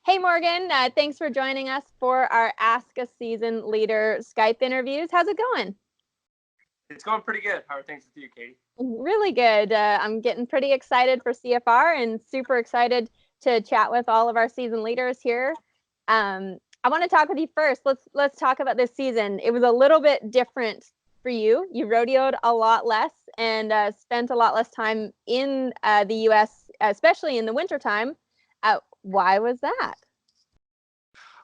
Hey, Morgan. Thanks for joining us for our Ask a Season Leader Skype interviews. How's it going? It's going pretty good. How are things with you, Katie? Really good. I'm getting pretty excited for CFR and super excited to chat with all of our season leaders here. I want to talk with you first. Let's talk about this season. It was a little bit different for you. You rodeoed a lot less and spent a lot less time in the U.S., especially in the wintertime. Why was that?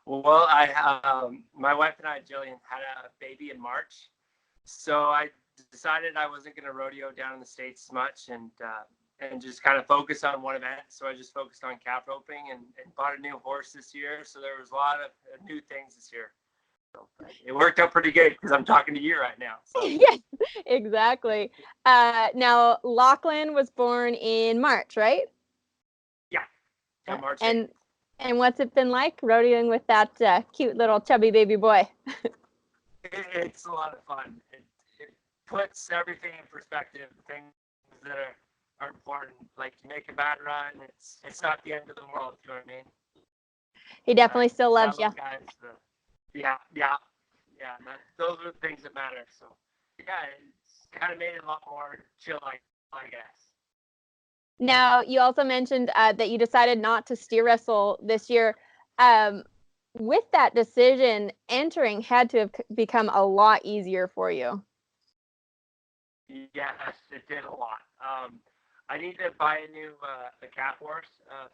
Well, my wife and I, Jillian, had a baby in March, so I decided I wasn't going to rodeo down in the States as much and just kind of focus on one event. So I just focused on calf roping and bought a new horse this year. So there was a lot of new things this year. So it worked out pretty good because I'm talking to you right now. So. Yes, exactly. Now, Lachlan was born in March, right? Yeah, March 8th. And what's it been like rodeoing with that cute little chubby baby boy? It's a lot of fun. It puts everything in perspective. Things that are important. Like you make a bad run, it's not the end of the world. You know what I mean? He definitely still loves you. Guys, yeah. Those are the things that matter. So yeah, it's kind of made it a lot more chill, I guess. Now, you also mentioned that you decided not to steer wrestle this year. With that decision, entering had to have become a lot easier for you. Yes, it did a lot. I need to buy a new calf horse,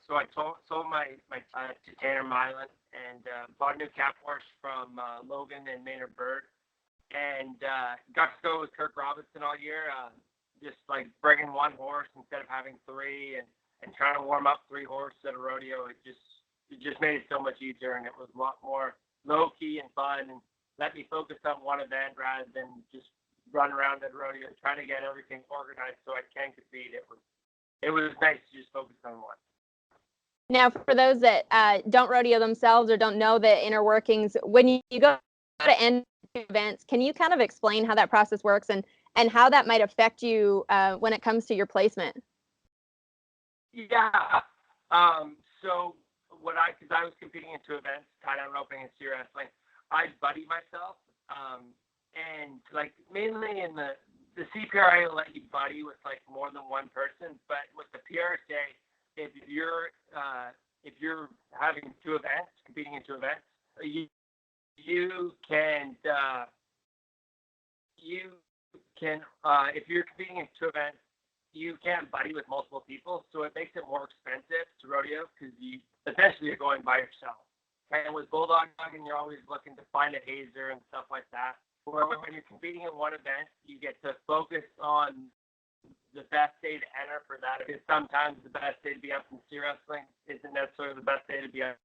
so I sold my to Tanner Milan and bought a new calf horse from Logan and Bird, and got to go with Kirk Robinson all year. Just like bringing one horse instead of having three, and trying to warm up three horses at a rodeo. It just made it so much easier, and it was a lot more low key and fun, and let me focus on one event rather than just run around at rodeo trying to get everything organized so I can compete. It was nice to just focus on one. Now, for those that don't rodeo themselves or don't know the inner workings, when you go to end events, can you kind of explain how that process works and how that might affect you when it comes to your placement? Yeah. So because I was competing in two events, tie-down roping and steer wrestling, I buddy myself. And like mainly in the CPRA will let you buddy with like more than one person, but with the PRSA, if you're having two events, competing in two events, you can if you're competing in two events, you can't buddy with multiple people, so it makes it more expensive to rodeo because essentially you're going by yourself. And with bulldogging, you're always looking to find a hazer and stuff like that. Where when you're competing in one event, you get to focus on the best day to enter for that. Because sometimes the best day to be up in steer wrestling isn't necessarily the best day to be up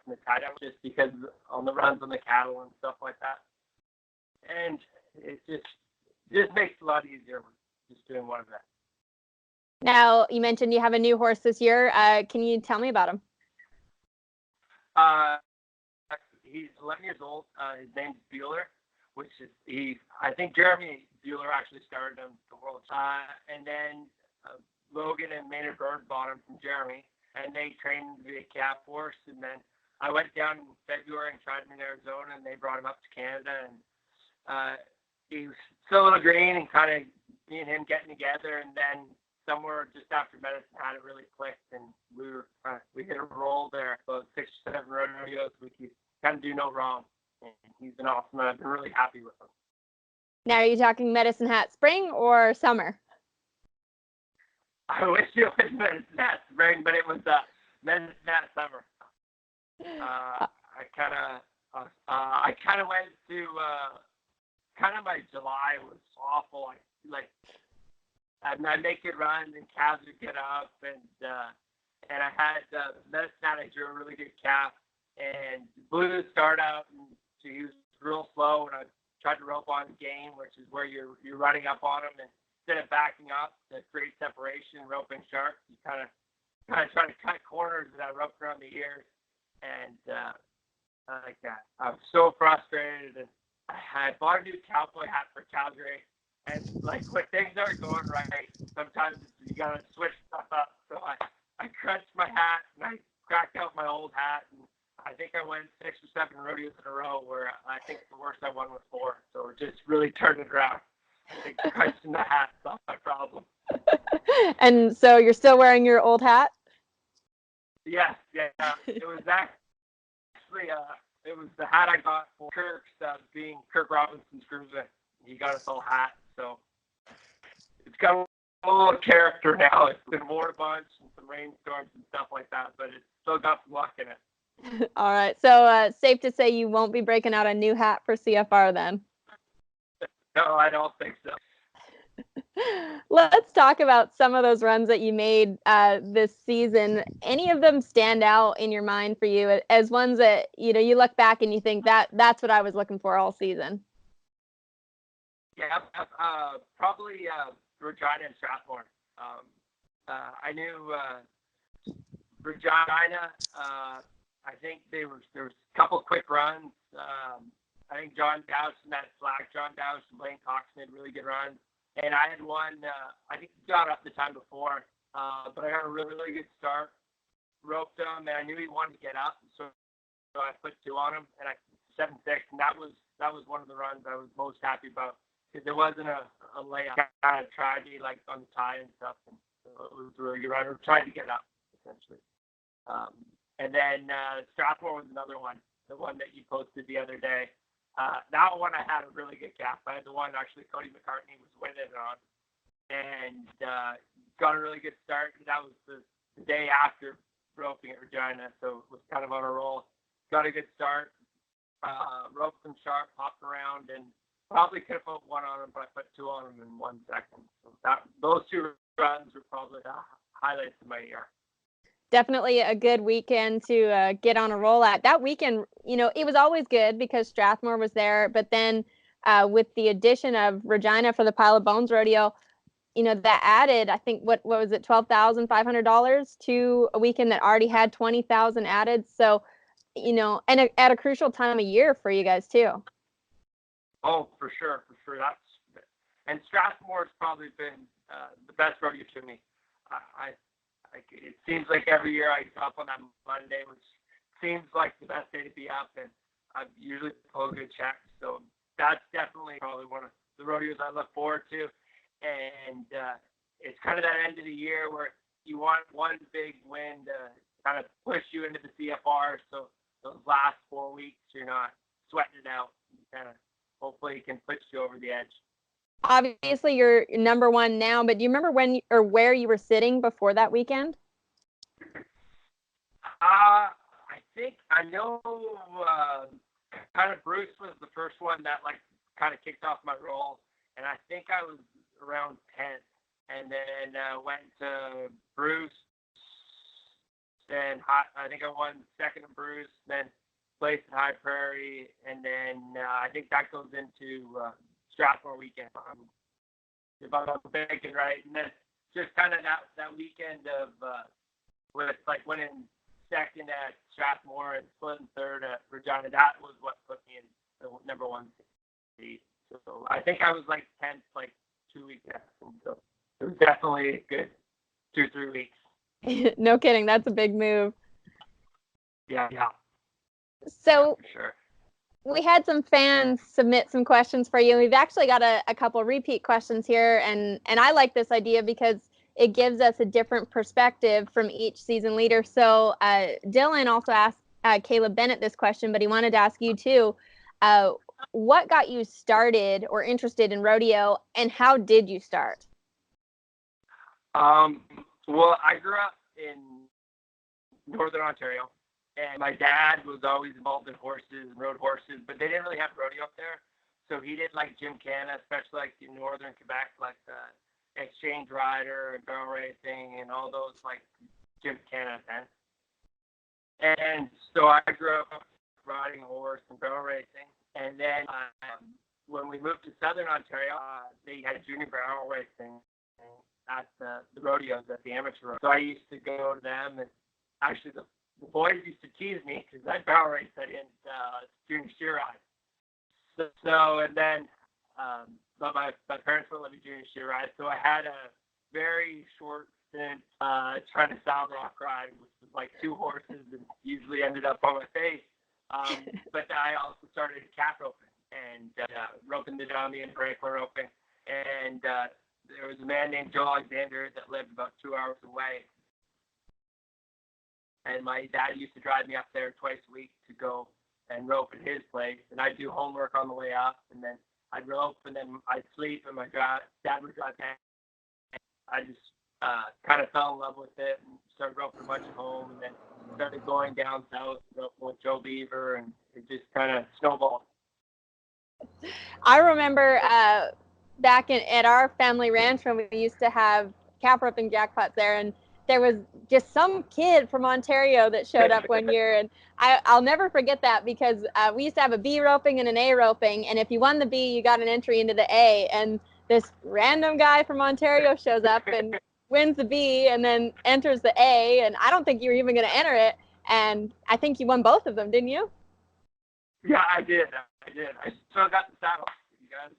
in the tie down, just because on the runs on the cattle and stuff like that. And it just makes it a lot easier just doing one event. Now, you mentioned you have a new horse this year. Can you tell me about him? He's 11 years old. His name's Bueller, which is I think Jeremy Bueller actually started him the world. And then Logan and Bird bought him from Jeremy, and they trained him to be a calf horse. And then I went down in February and tried him in Arizona, and they brought him up to Canada. And he was still a little green, and kind of me and him getting together, and then somewhere just after Medicine Hat, it really clicked, and we hit a roll there. About 6 or 7 rodeos, we could kind of do no wrong, and he's been awesome, and I've been really happy with him. Now, are you talking Medicine Hat spring or summer? I wish it was Medicine Hat spring, but it was Medicine Hat summer. I kind of went to kind of my July was awful. I'd make it run, and calves would get up, and I had Medicine Hat. I drew a really good calf, and blew the start out, and he was real slow, and I tried to rope on game, which is where you're running up on him, and instead of backing up to create separation, roping sharp, you kind of try to cut corners, and I roped around the ears, and like that. I was so frustrated, and I bought a new cowboy hat for Calgary. And like when things aren't going right, sometimes you gotta switch stuff up. So I crunched my hat, and cracked out my old hat, and I think I went 6 or 7 rodeos in a row where I think the worst I won was 4. So it just really turned it around. I think pricing the hat's not my problem. And so you're still wearing your old hat? Yes, yeah. It was actually it was the hat I got for Kirk's, being Kirk Robinson's cruiser. He got us all hats, so it's got a little character now. It's been worn a bunch and some rainstorms and stuff like that, but it's still got some luck in it. All right. So safe to say you won't be breaking out a new hat for CFR then? No, I don't think so. Let's talk about some of those runs that you made this season. Any of them stand out in your mind for you as ones that, you know, you look back and you think that's what I was looking for all season? Yeah, probably Regina and Strathmore. I knew Regina. I think there was a couple quick runs. I think John Dowse and that slack John Dowse and Blaine Cox made really good runs. And I had one, I think he got up the time before, but I got a really, really good start. Roped him, and I knew he wanted to get up, so I put 2 on him, and I 7-6, and that was one of the runs I was most happy about, because there wasn't a layup. I kind of tried to, like, on the tie and stuff, and so it was a really good run. I tried to get up, essentially. And then Strathmore was another one, the one that you posted the other day. That one I had a really good gap. I had the one actually Cody Mccartney was winning on, and got a really good start. That was the day after roping at Regina, so it was kind of on a roll. Got a good start. Roped them sharp, hopped around, and probably could have put 1 on him, but I put 2 on him in 1 second. So those 2 runs were probably the highlights of my year. Definitely a good weekend to get on a roll at. That weekend, you know, it was always good because Strathmore was there, but then with the addition of Regina for the Pile of Bones Rodeo, you know, that added, I think, what was it, $12,500 to a weekend that already had 20,000 added. So, you know, and at a crucial time of year for you guys too. Oh, for sure. And Strathmore's probably been the best rodeo to me. It seems like every year I get up on that Monday, which seems like the best day to be up, and I usually pull a good check. So that's definitely probably one of the rodeos I look forward to. And it's kind of that end of the year where you want one big win to kind of push you into the CFR. So those last 4 weeks, you're not sweating it out. Kind of hopefully it can push you over the edge. Obviously, you're number 1 now, but do you remember when or where you were sitting before that weekend? I think I know. Kind of Bruce was the first one that like kind of kicked off my roll, and I think I was around 10th, and then went to Bruce. Then I think I won 2nd to Bruce, then placed at High Prairie, and then I think that goes into Strathmore weekend. If I'm thinking right, and then just kind of that weekend of with like winning 2nd at Strathmore and splitting 3rd at Regina. That was what put me in the number 1 seed. So I think I was like 10th, like 2 weeks after. So it was definitely a good 2-3 weeks. No kidding, that's a big move. Yeah. So. Yeah, for sure. We had some fans submit some questions for you. We've actually got a couple repeat questions here, and I like this idea because it gives us a different perspective from each season leader. So Dylan also asked Caleb Bennett this question, but he wanted to ask you too. What got you started or interested in rodeo, and how did you start? Well, I grew up in Northern Ontario. And my dad was always involved in horses and rode horses, but they didn't really have rodeo up there. So he did like Gymkhana, especially like in northern Quebec, like Exchange Rider and barrel racing and all those like Gymkhana events. And so I grew up riding a horse and barrel racing. And then when we moved to Southern Ontario, they had junior barrel racing at the rodeos, at the amateur. So I used to go to them, and actually the boys used to tease me because I barrel raced at junior steer ride. So and then, but my parents wouldn't let me junior steer ride. So I had a very short constant trying to saddle rock ride, which was like 2 horses and usually ended up on my face. But I also started calf roping and roping the dummy and breakaway roping. And there was a man named Joe Alexander that lived about 2 hours away. And my dad used to drive me up there twice a week to go and rope at his place. And I'd do homework on the way up, and then I'd rope, and then I'd sleep, and my dad would drive back. I just kind of fell in love with it and started roping a bunch at home, and then started going down south with Joe Beaver, and it just kind of snowballed. I remember back at our family ranch when we used to have calf roping jackpots there, and there was just some kid from Ontario that showed up one year, and I'll never forget that because we used to have a B roping and an A roping, and if you won the B, you got an entry into the A, and this random guy from Ontario shows up and wins the B and then enters the A, and I don't think you were even going to enter it, and I think you won both of them, didn't you? Yeah, I did. I still got the saddle. You guys,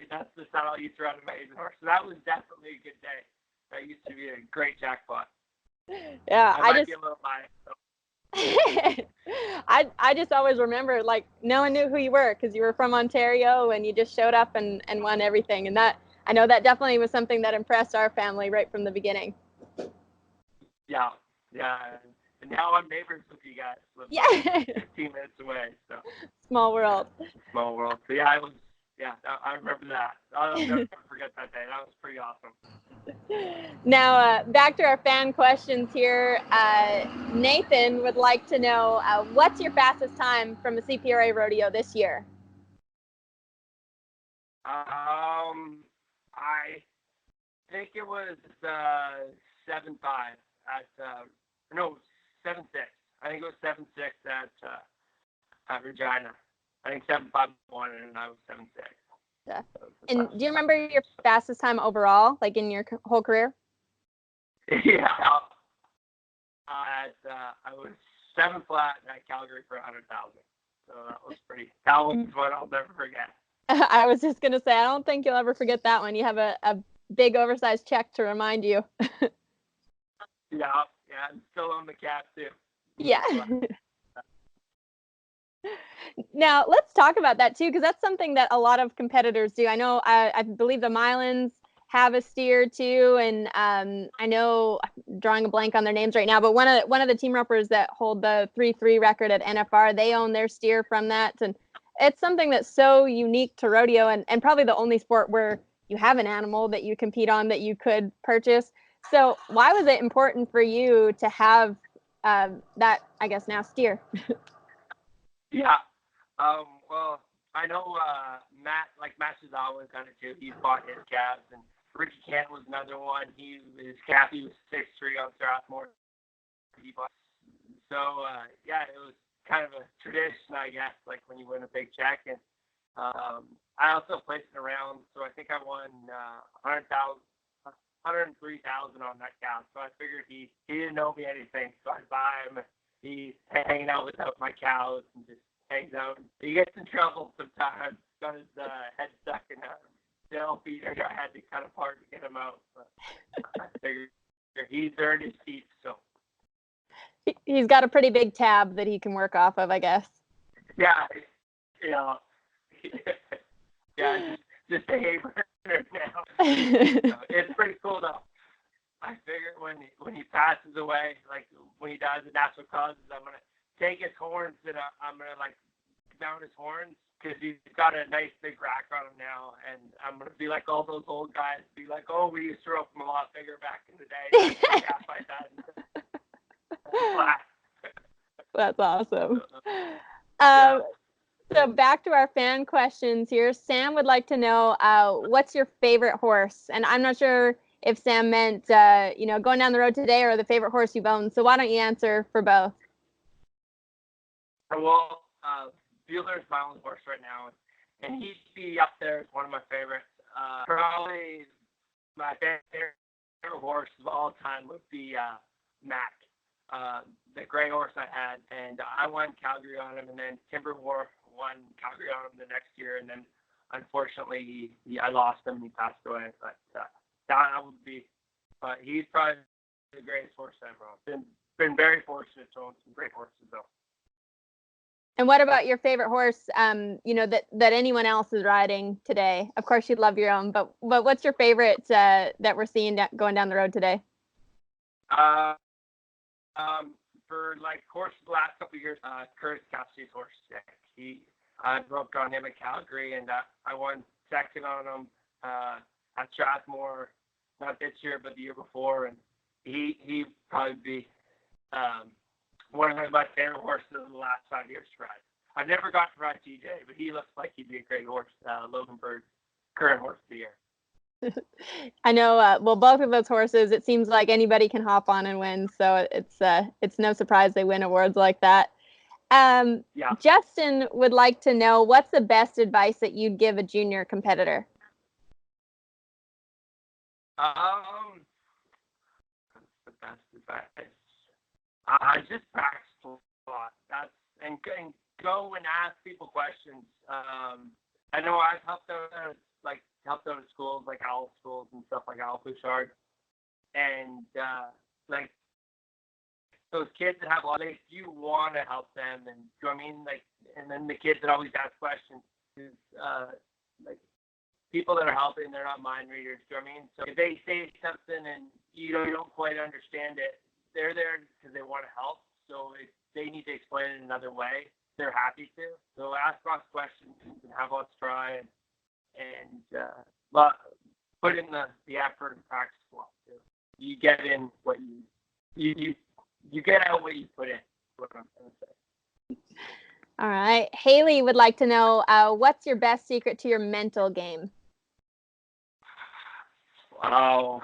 that's the saddle I used to ride in my Asian horse. So that was definitely a good day. That used to be a great jackpot. Yeah, I might be a little biased, so. I just always remember, like, no one knew who you were because you were from Ontario and you just showed up and won everything. And that, I know that definitely was something that impressed our family right from the beginning. Yeah. And now I'm neighbors with you guys. Yeah. 15 minutes away. So. Small world. Small world. So yeah, I remember that. I'll never forget that day. That was pretty awesome. Now, back to our fan questions here. Nathan would like to know, what's your fastest time from a CPRA rodeo this year? I think it was 7.5 at 7.6. I think it was 7.6 at Regina. I think 7.5 won, and I was 7.6. Yeah. And do you remember your fastest time overall, like in your whole career? Yeah. I was 7 flat at Calgary for 100,000. So that one's one I'll never forget. I was just going to say, I don't think you'll ever forget that one. You have a big oversized check to remind you. Yeah, I'm still on the cap too. Yeah. Now, let's talk about that too, because that's something that a lot of competitors do. I know, I believe the Milans have a steer too, and I know, I'm drawing a blank on their names right now, but one of the team ropers that hold the 3-3 record at NFR, they own their steer from that, and it's something that's so unique to rodeo, and probably the only sport where you have an animal that you compete on that you could purchase. So why was it important for you to have that, I guess now, steer? Yeah. Well, I know Matt Shizawa was kind of too. He's bought his calves, and Ricky Kent was another one. His calf, he was 6'3" on Strathmore. So yeah, it was kind of a tradition, I guess, like when you win a big check. And I also placed it around, so I think I won 103,000 on that calf. So I figured he didn't owe me anything, so I buy him. He's hanging out without my cows and just hangs out. He gets in trouble sometimes. Got his head stuck in a tail feeder. I had to cut apart to get him out. But I figured he's earned his keep, so. He's got a pretty big tab that he can work off of, I guess. Yeah, yeah, just a haver now. It's pretty cool though. I figure when he passes away, like when he dies of natural causes, I'm gonna take his horns and I'm gonna like mount his horns because he's got a nice big rack on him now, and I'm gonna be like all those old guys, be like, oh, we used to rope him a lot bigger back in the day. That's awesome. Yeah. So back to our fan questions here. Sam would like to know, what's your favorite horse? And I'm not sure if Sam meant, going down the road today or the favorite horse you've owned. So why don't you answer for both? Well, Bueller's my only horse right now, and he'd be up there as one of my favorites. Probably my favorite horse of all time would be Mac, the gray horse I had, and I won Calgary on him, and then Timber War won Calgary on him the next year, and then unfortunately I lost him and he passed away. But that would be but he's probably the greatest horse ever. Been very fortunate to own some great horses though. And what about your favorite horse? That anyone else is riding today. Of course, you'd love your own, but what's your favorite that we're seeing going down the road today? For like horse the last couple of years, Curtis Cassidy's horse. I broke on him at Calgary, and I won second on him at Strathmore, not this year, but the year before, and he probably be one of my favorite horses in the last 5 years to ride. I've never got to ride TJ, but he looks like he'd be a great horse. Logan Bird, current horse of the year. I know. Well, both of those horses, it seems like anybody can hop on and win. So it's no surprise they win awards like that. Yeah. Justin would like to know, what's the best advice that you'd give a junior competitor? The best advice. I just practice a lot. And go and ask people questions. I know I've helped out at schools like owl schools and stuff like Owl Bouchard, and like those kids that have a lot of, you want to help them, and you know what I mean, like, and then the kids that always ask questions is like people that are helping, they're not mind readers. Do you know what I mean? So if they say something and you don't quite understand it, they're there because they want to help. So if they need to explain it another way, they're happy to. So ask lots of questions and have lots to try, and put in the effort and practice a lot too. You get in what you get out what you put in. What I'm trying to say. All right. Haley would like to know, what's your best secret to your mental game? Wow.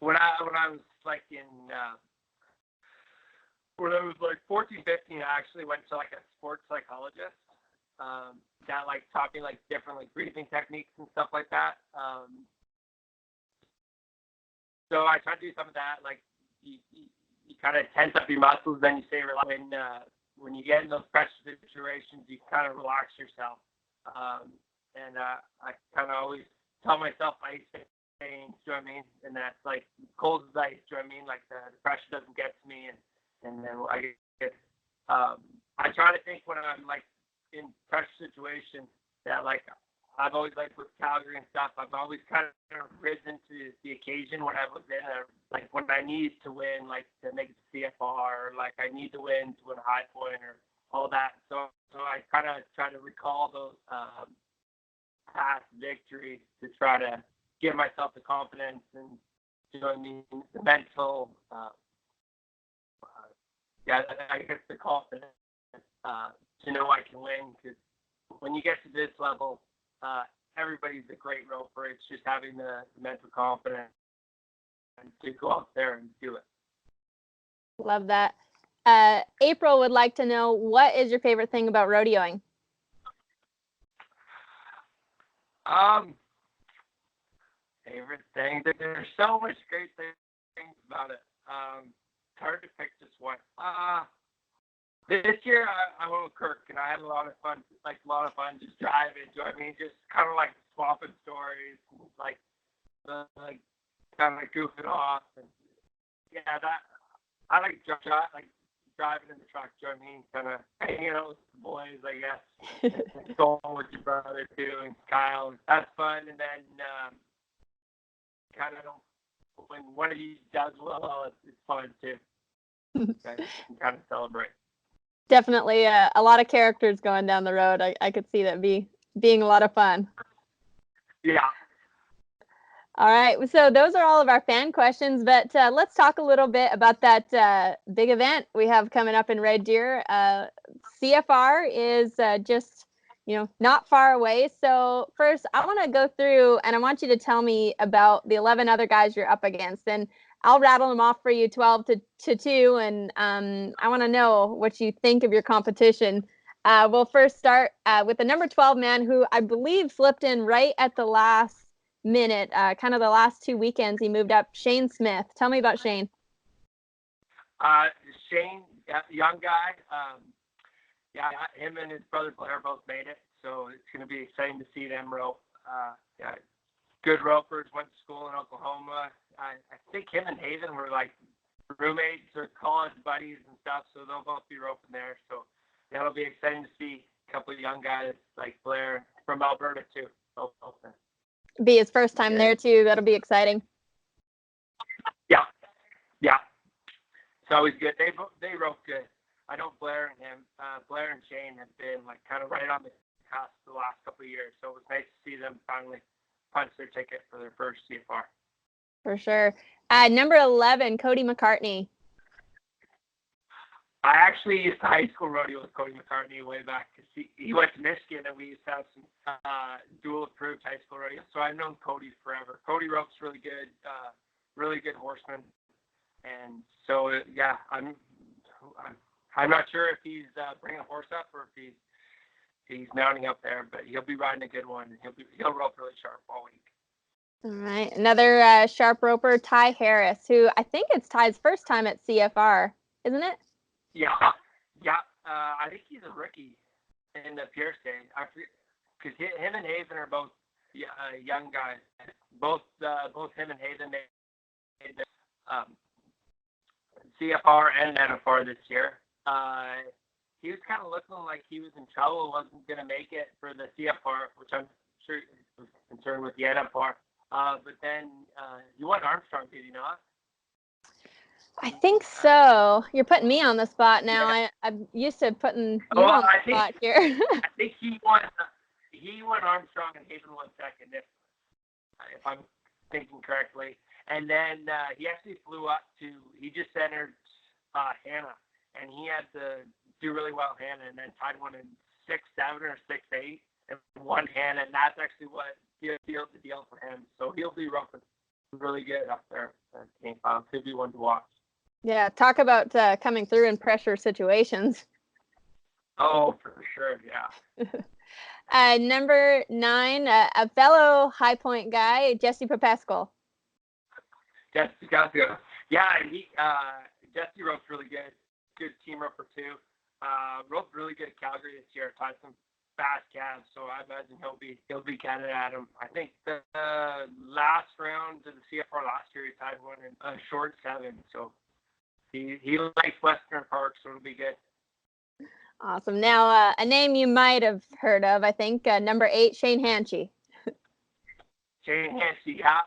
When I was like when I was like 14, 15, I actually went to like a sports psychologist that like taught me like different like breathing techniques and stuff like that. So I tried to do some of that. Like you kind of tense up your muscles, then you stay relaxed. When you get in those pressure situations, you kind of relax yourself. And I kind of always tell myself ice things, do you know what I mean? And that's like cold as ice, do you know what I mean? Like the pressure doesn't get to me, and then I try to think when I'm like in pressure situations that like I've always like with Calgary and stuff, I've always kind of risen to the occasion when I was in like when I need to win, like to make it to CFR, or like I need to win to win a high point or all that. So I kind of try to recall those past victories to try to give myself the confidence and, you know what I mean, the mental, I guess the confidence to know I can win, because when you get to this level, everybody's a great roper. It's just having the mental confidence to go out there and do it. Love that. April would like to know, what is your favorite thing about rodeoing? Favorite thing. There's so much great things about it. It's hard to pick just one. This year I went with Kirk, and I had a lot of fun just driving. Do you know what I mean? Just kind of like swapping stories, like kind of goofing off, and yeah, that I like driving in the truck. Do you know what I mean? Kind of hanging out with the boys, I guess. Going with your brother too, and Kyle. That's fun, and then kind of when one of you does well, it's fun too. Kind of celebrate. Definitely a lot of characters going down the road. I could see that being a lot of fun. Yeah. All right. So those are all of our fan questions, but let's talk a little bit about that big event we have coming up in Red Deer. CFR is just, not far away. So first, I want to go through and I want you to tell me about the 11 other guys you're up against. And I'll rattle them off for you, 12 to 2. And I want to know what you think of your competition. We'll first start with the number 12 man, who I believe slipped in right at the last minute, kind of the last 2 weekends. He moved up. Shane Smith. Tell me about Shane. Shane, young guy. Him and his brother Blair both made it, so it's going to be exciting to see them row. good ropers, went to school in Oklahoma. I think him and Haven were like roommates or college buddies and stuff, so they'll both be roping there. So that'll be exciting to see a couple of young guys like Blair from Alberta too. Be his first time there too. That'll be exciting. Yeah. It's always good. They rope good. I know Blair and Shane have been like kind of right on the cusp the last couple of years, so it was nice to see them finally punch their ticket for their first CFR. For sure. Number 11, Cody McCartney. I actually used to high school rodeo with Cody Mccartney way back because he went to Michigan and we used to have some dual approved high school rodeo. So I've known Cody forever. Cody ropes really good horseman. And so, yeah, I'm not sure if he's bringing a horse up or if he's mounting up there, but he'll be riding a good one. He'll rope really sharp all week. All right. Another sharp roper, Ty Harris, who I think it's Ty's first time at CFR, isn't it? Yeah. I think he's a rookie in the Pierce game. Because him and Haven are both young guys. Both him and Haven made the CFR and NFR this year. He was kind of looking like he was in trouble, wasn't going to make it for the CFR, which I'm sure he was concerned with the NFR. But then you won Armstrong, did you not? I think so. You're putting me on the spot now. Yeah. I'm used to putting you on the spot here. I think he won Armstrong and Haven won second, if I'm thinking correctly. And then he actually flew up he just entered Hannah, and he had to do really well Hannah, and then tied one in 6-7 or 6-8 and won Hannah, and that's actually what sealed the deal for him. So he'll be roughing really good up there. He'll be one to watch. Yeah, talk about coming through in pressure situations. Oh, for sure, yeah. Number 9, a fellow High Point guy, Jesse Popescal. Jesse Popescal. Yeah, Jesse ropes really good team roper too. Roped really good at Calgary this year. Tied some fast calves, so I imagine he'll be Canada at him. I think the last round of the CFR last year he tied one in a short 7, so he likes Western Park, so it'll be good. Awesome. Now a name you might have heard of, I think, number 8, Shane Hanchey. Shane Hanchey, yeah.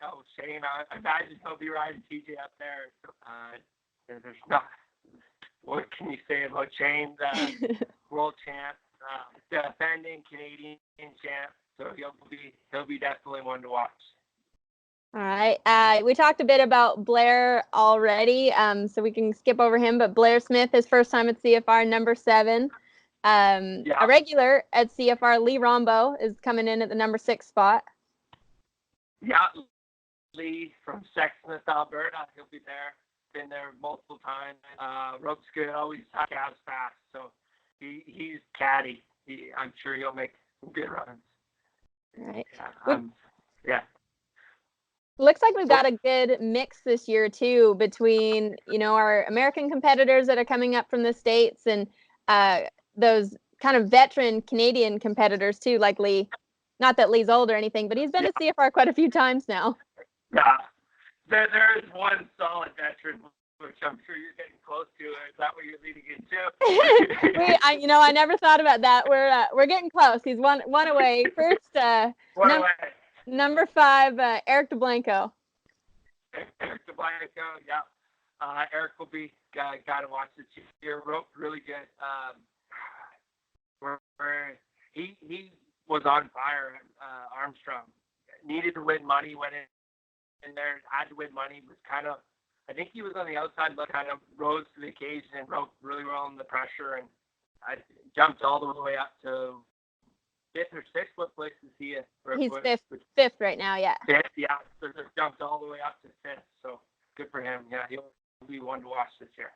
Oh, Shane, I imagine he'll be riding TJ up there. There's not. What can you say about Shane, the world champ, defending Canadian champ? So he'll be definitely one to watch. All right. We talked a bit about Blair already, so we can skip over him. But Blair Smith, his first time at CFR, number 7. A regular at CFR, Lee Rombo, is coming in at the number 6 spot. Yeah, Lee from Sexsmith, Alberta. He'll be there. Been there multiple times. Ropes good. Always calves fast. So he's caddy. I'm sure he'll make some good runs. All right. Yeah. Looks like we've got a good mix this year too between our American competitors that are coming up from the States and those kind of veteran Canadian competitors too, like Lee. Not that Lee's old or anything, but he's been at CFR quite a few times now. Yeah, there is one solid veteran, which I'm sure you're getting close to. Is that what you're leading into? I never thought about that. We're getting close. He's one away. First, number 5, Eric Blanco. Eric Blanco, yeah. Eric will be guy to watch this year. Rope really good. He was on fire. Armstrong needed to win money. Went in there, had to win money. Was kind of, I think he was on the outside, but kind of rose to the occasion and roped really well in the pressure. And I jumped all the way up to 5th or 6th. What place is he at? He's 5th right now, yeah. 5th, yeah. So jumped all the way up to 5th. So good for him. Yeah, he'll be one to watch this year.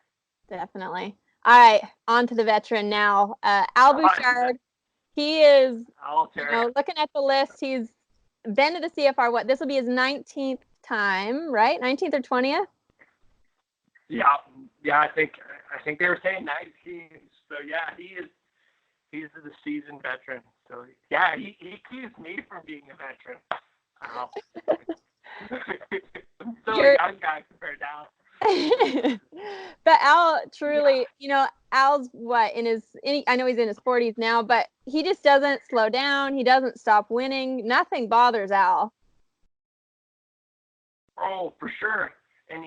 Definitely. All right, on to the veteran now. Al Bouchard. He is, looking at the list, he's been to the CFR. This will be his 19th time, right? 19th or 20th? Yeah. I think they were saying 19. So yeah, he's the seasoned veteran. So yeah, he keeps me from being a veteran. Al. I'm still a young guy compared to Al. But Al truly, Al's I know he's in his 40s now, but he just doesn't slow down. He doesn't stop winning. Nothing bothers Al. Oh, for sure. And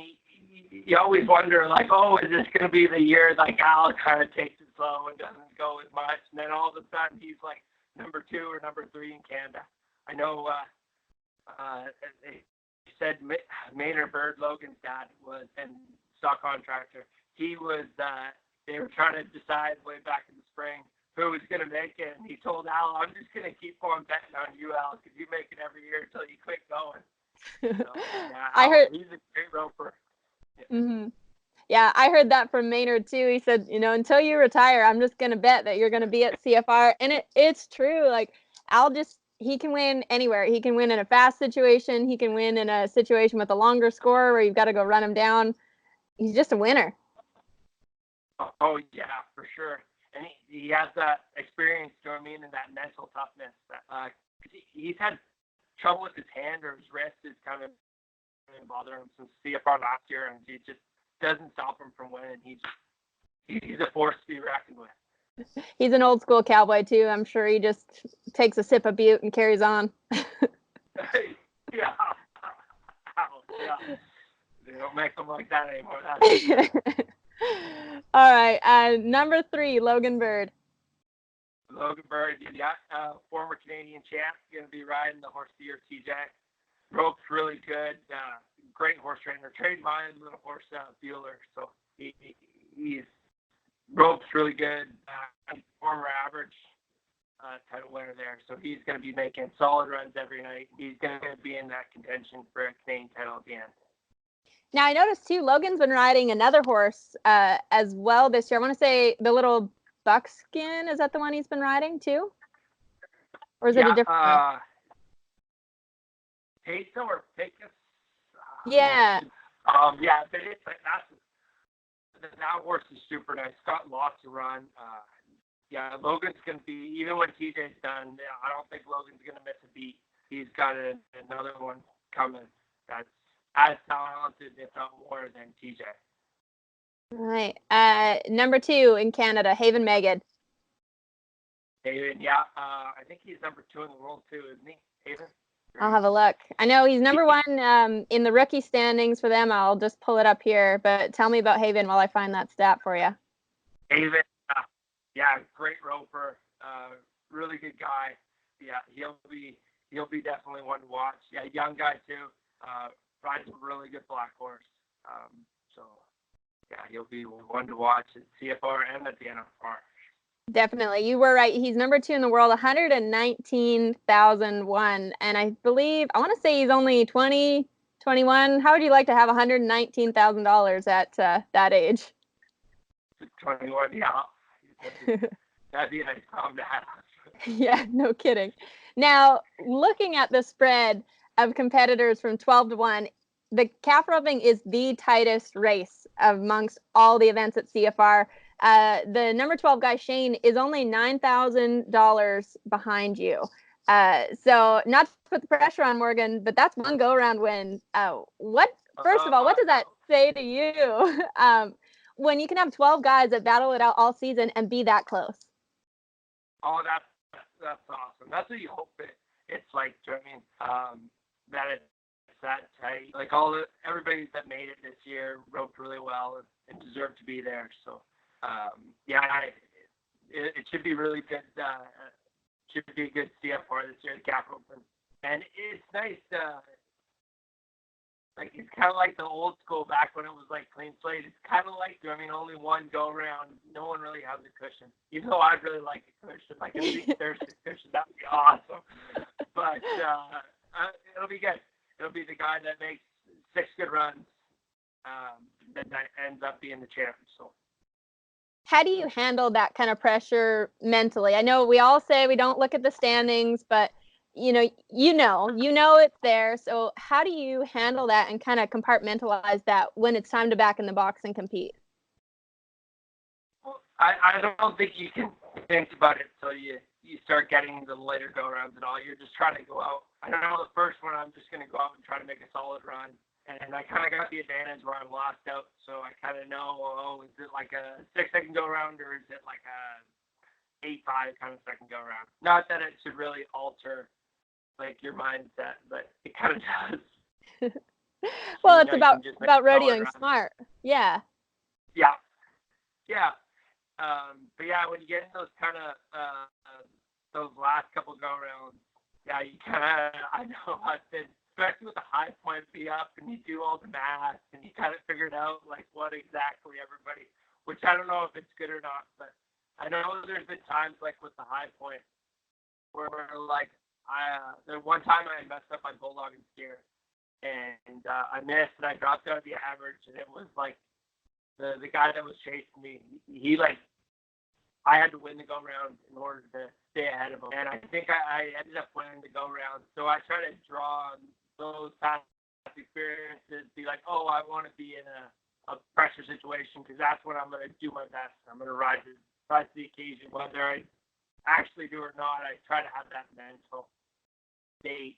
you always wonder, like, oh, is this going to be the year like Al kind of takes it slow and doesn't go as much, and then all of a sudden he's like number 2 or number 3 in Canada. I know they said Maynard Bird, Logan's dad, was and stock contractor. He was. They were trying to decide way back in the spring who was going to make it, and he told Al, "I'm just going to keep on betting on you, Al, because you make it every year until you quit going." So, yeah, I heard he's a great roper. Yeah. Mm-hmm. Yeah, I heard that from Maynard too. He said, until you retire, I'm just gonna bet that you're gonna be at CFR, and it's true. Like Al he can win anywhere. He can win in a fast situation. He can win in a situation with a longer score where you've got to go run him down. He's just a winner. Oh yeah, for sure. And he has that experience, and that mental toughness. He's had trouble with his hand or his wrist is kind of bother him since CFR last year, and he just doesn't stop him from winning. He's a force to be reckoned with. He's an old school cowboy too. I'm sure he just takes a sip of Butte and carries on. Yeah. They don't make them like that anymore. All right. Number 3, Logan Bird. Logan Bird, former Canadian champ, going to be riding the horse here, TJ. Rope's really good. Great horse trainer. Trained my little horse, Bueller. So he's Rope's really good. Former average title winner there. So he's going to be making solid runs every night. He's going to be in that contention for a Canadian title at the end. Now I noticed too, Logan's been riding another horse as well this year. I want to say the little Buckskin. Is that the one he's been riding too? Or is it a different one? Peso or Pecos? Yeah. Yeah, but it's like that horse is super nice. Got lots to run. Yeah, Logan's gonna be, even when TJ's done, I don't think Logan's gonna miss a beat. He's got another one coming that's as talented, if not more, than TJ. All right. Number 2 in Canada, Haven Megid. Haven, yeah. I think he's number 2 in the world too, isn't he? Haven? I'll have a look. I know he's number 1 in the rookie standings for them. I'll just pull it up here. But tell me about Haven while I find that stat for you. Haven, yeah, great roper, really good guy. Yeah, he'll be definitely one to watch. Yeah, young guy too. Rides a really good black horse. So yeah, he'll be one to watch at CFR and at the NFR. Definitely. You were right. He's number 2 in the world, 119,001. And I want to say he's only 20, 21. How would you like to have $119,000 at that age? 21, yeah. That'd be a nice problem to have. Yeah, no kidding. Now, looking at the spread of competitors from 12 to 1, the calf roping is the tightest race amongst all the events at CFR. The number 12 guy, Shane, is only $9,000 behind you. So not to put the pressure on Morgan, but that's one go-around win. First of all, what does that say to you when you can have 12 guys that battle it out all season and be that close? Oh, that's awesome. That's what you hope it's like. Do you know what I mean? That it's that tight. Like everybody that made it this year roped really well and deserved to be there. So. It should be really good. Should be a good CFR this year, the Cap Open, and it's nice. It's kind of like the old school back when it was like clean slate. It's kind of like only one go around. No one really has a cushion. Even though I'd really like a cushion, like a big Thursday cushion, that would be awesome. But it'll be good. It'll be the guy that makes 6 good runs that ends up being the champ. So. How do you handle that kind of pressure mentally? I know we all say we don't look at the standings, but you know it's there. So how do you handle that and kind of compartmentalize that when it's time to back in the box and compete? Well, I don't think you can think about it until you you start getting the later go-rounds and all, you're just trying to go out. I don't know, the first one, I'm just going to go out and try to make a solid run. And I kind of got the advantage where I'm lost out, so I kind of know, is it like a 6-second go-round or is it like a 8-5 kind of second go-round? Not that it should really alter like your mindset, but it kind of does. Well, it's about rodeoing smart. Yeah. Yeah. Yeah. But yeah, when you get in those kind of those last couple go-rounds, yeah, you kind of, I know I've been, especially with the high point be up and you do all the math and you kind of figured out like what exactly everybody, which I don't know if it's good or not, but I know there's been times like with the high point where like the one time I messed up my bulldog and steer and I missed and I dropped out of the average and it was like the guy that was chasing me, he like, I had to win the go-round in order to stay ahead of him. And I think I ended up winning the go-round. So I try to draw on those past experiences, be like, oh, I want to be in a pressure situation because that's when I'm going to do my best. I'm going to rise to the occasion. Whether I actually do or not, I try to have that mental state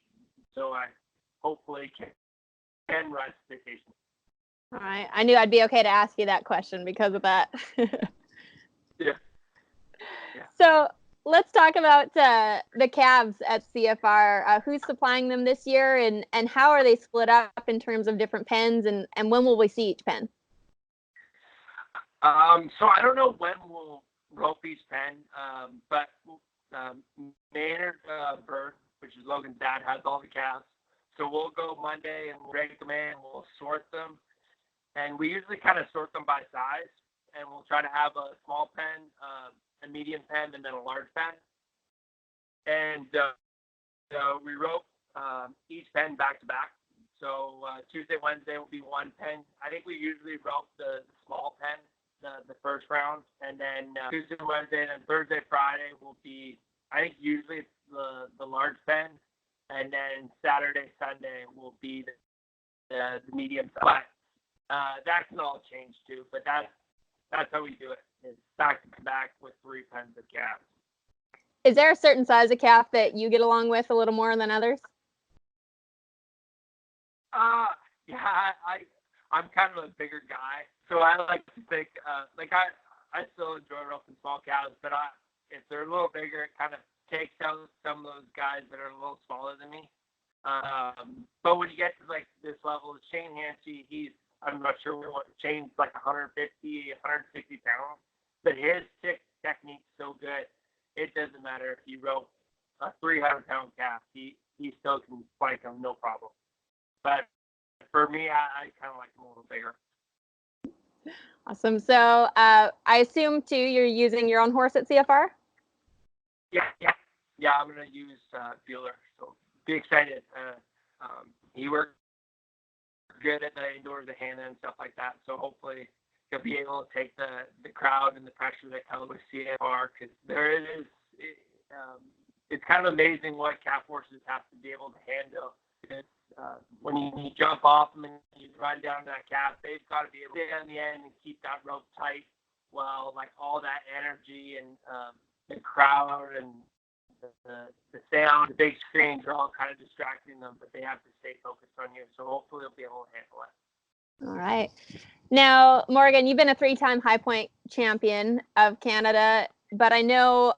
so I hopefully can rise to the occasion. All right. I knew I'd be okay to ask you that question because of that. Yeah. So let's talk about the calves at CFR. Who's supplying them this year, and how are they split up in terms of different pens, and when will we see each pen? So I don't know when we'll rope each pen, but Maynard Bird, which is Logan's dad, has all the calves. So we'll go Monday and we'll rake them in, we'll sort them, and we usually kind of sort them by size, and we'll try to have a small pen, a medium pen, and then a large pen. And we rope each pen back to back. So Tuesday, Wednesday will be one pen. I think we usually rope the small pen the first round, and then Tuesday, Wednesday, and then Thursday, Friday will be, I think usually it's the large pen, and then Saturday, Sunday will be the medium. But that can all change too. But that's how we do it. It's back to back with 3 pens of calves. Is there a certain size of calf that you get along with a little more than others? Yeah, I'm kind of a bigger guy, so I like to think like I still enjoy roping small calves, but if they're a little bigger, it kind of takes out some of those guys that are a little smaller than me. But when you get to like this level, Shane Hancey, I'm not sure what Shane's like 150, 160 pounds, but his technique's so good. It doesn't matter if you rope a 300-pound calf, he still can spike him no problem. But for me, I kind of like him a little bigger. Awesome. So I assume too you're using your own horse at CFR? Yeah. I'm gonna use Bueller. So be excited. He worked good at the indoors, the Hannah and stuff like that. So hopefully he'll be able to take the crowd and the pressure that comes with CFR, because it's kind of amazing what calf horses have to be able to handle. When you jump off them and you run down that calf, they've got to be able to stay on the end and keep that rope tight while like all that energy and the crowd and the sound, the big screens are all kind of distracting them, but they have to stay focused on you. So hopefully they'll be able to handle it. All right. Now, Morgan, you've been a 3-time high point champion of Canada, but I know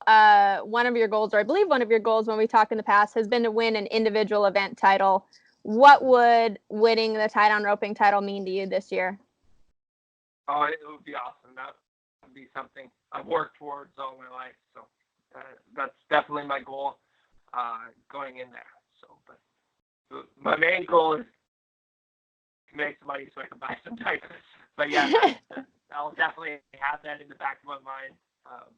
one of your goals, or I believe one of your goals when we talked in the past, has been to win an individual event title. What would winning the tie-down roping title mean to you this year? Oh, it would be awesome. That would be something I've worked towards all my life. So that's definitely my goal going in there. So, but my main goal is to make some money so I can buy some diapers. But yeah, I'll definitely have that in the back of my mind.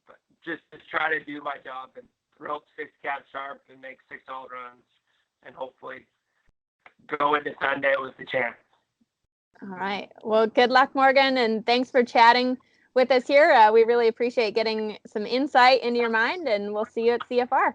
But just to try to do my job and rope 6 calves sharp and make 6 solid runs, and hopefully go into Sunday with the chance. All right. Well, good luck, Morgan, and thanks for chatting with us here. We really appreciate getting some insight into your mind, and we'll see you at CFR.